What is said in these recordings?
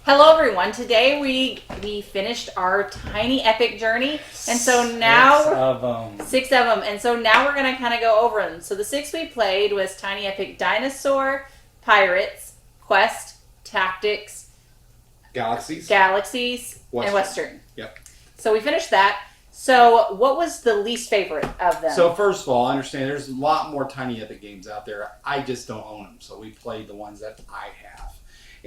Hello everyone. Today we finished our tiny epic journey, and so now six of them, and so now we're gonna kind of go over them. So the 6 we played was Tiny Epic Dinosaur, Pirates, Quest, Tactics, Galaxies, and Western. Yep. So we finished that. So what was the least favorite of them? So first of all, I understand there's a lot more Tiny Epic games out there. I just don't own them, so we played the ones that I have.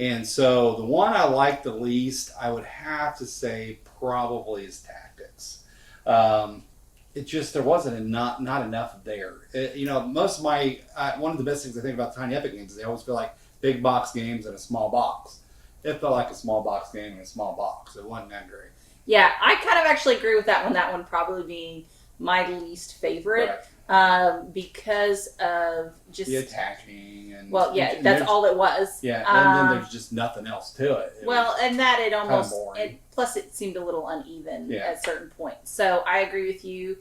And so the one I like the least, I would have to say probably is Tactics. It just, there wasn't not enough there. Most of my, one of the best things I think about Tiny Epic games is they always feel like big box games in a small box. It felt like a small box game in a small box. It wasn't that great. Yeah, I kind of actually agree with that one. That one probably being my least favorite. Right. Because of just the attacking and that's all it was. Yeah, and then there's just nothing else to it. And that it almost plus it seemed a little uneven at certain points. So I agree with you.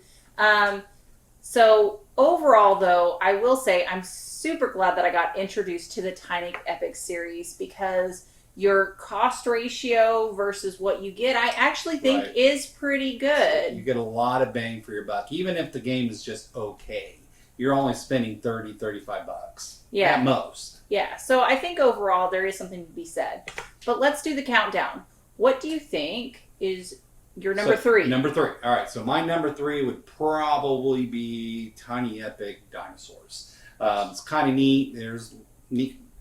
So overall, though, I will say I'm super glad that I got introduced to the Tiny Epic series because your cost ratio versus what you get, I actually think is pretty good. You get a lot of bang for your buck. Even if the game is just okay, you're only spending $30-$35 at most. Yeah, so I think overall there is something to be said. But let's do the countdown. What do you think is your number 3? Number 3. All right, so my number 3 would probably be Tiny Epic Dinosaurs. It's kind of neat. There's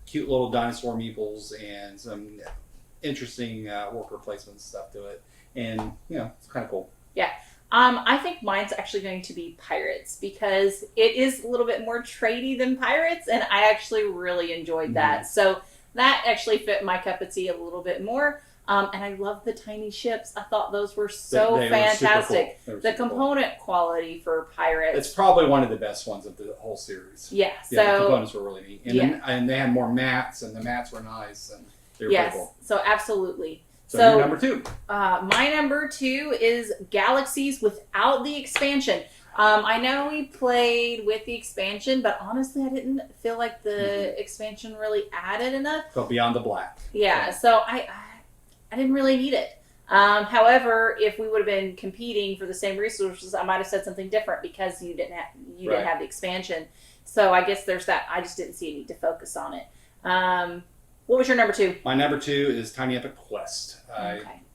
cute little dinosaur meeples and some interesting worker placement stuff to it. And, it's kind of cool. Yeah. I think mine's actually going to be Pirates because it is a little bit more tradey than Pirates, and I actually really enjoyed that. So that actually fit my cup of tea a little bit more. And I love the tiny ships. I thought those were so fantastic. The component quality for Pirates. It's probably one of the best ones of the whole series. Yeah. The components were really neat. And they had more mats, and the mats were nice, and they were pretty cool. So absolutely. So your number 2. My number 2 is Galaxies without the expansion. I know we played with the expansion, but honestly, I didn't feel like the expansion really added enough. Go Beyond the Black. Yeah, so I didn't really need it. However, if we would have been competing for the same resources, I might have said something different because you didn't have the expansion. So I guess there's that. I just didn't see a need to focus on it. What was your number 2? My number 2 is Tiny Epic Quest.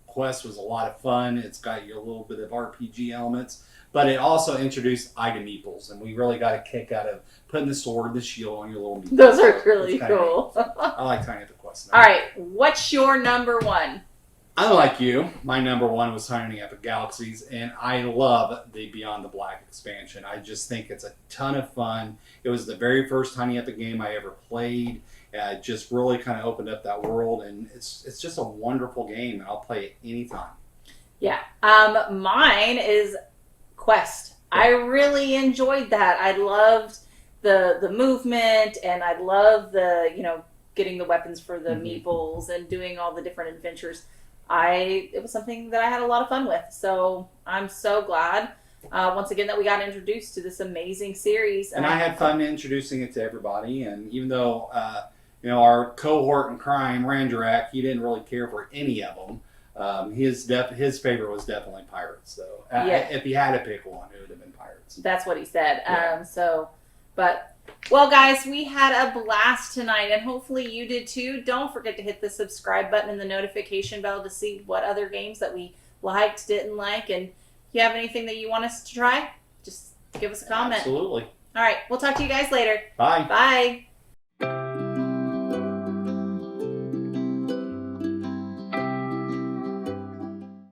Quest was a lot of fun. It's got a little bit of RPG elements, but it also introduced item meeples, and we really got a kick out of putting the sword, the shield on your little meeples. Those are really cool. I like Tiny Epic Quest. All right, what's your number 1? Unlike you, my number 1 was Tiny Epic Galaxies, and I love the Beyond the Black expansion. I just think it's a ton of fun. It was the very first Tiny Epic game I ever played. It just really kind of opened up that world, and it's just a wonderful game, and I'll play it anytime. Yeah. Mine is Quest. I really enjoyed that. I loved the movement, and I love the, getting the weapons for the meeples and doing all the different adventures. It was something that I had a lot of fun with. So I'm so glad, once again, that we got introduced to this amazing series. And I had fun introducing it to everybody. And even though, our cohort in crime, Ranjarak, he didn't really care for any of them. His favorite was definitely Pirates, though. If he had to pick one, it would have been Pirates. That's what he said. Well, guys, we had a blast tonight, and hopefully you did too. Don't forget to hit the subscribe button and the notification bell to see what other games that we liked, didn't like, and if you have anything that you want us to try, just give us a comment. Absolutely. All right, we'll talk to you guys later. Bye. Bye.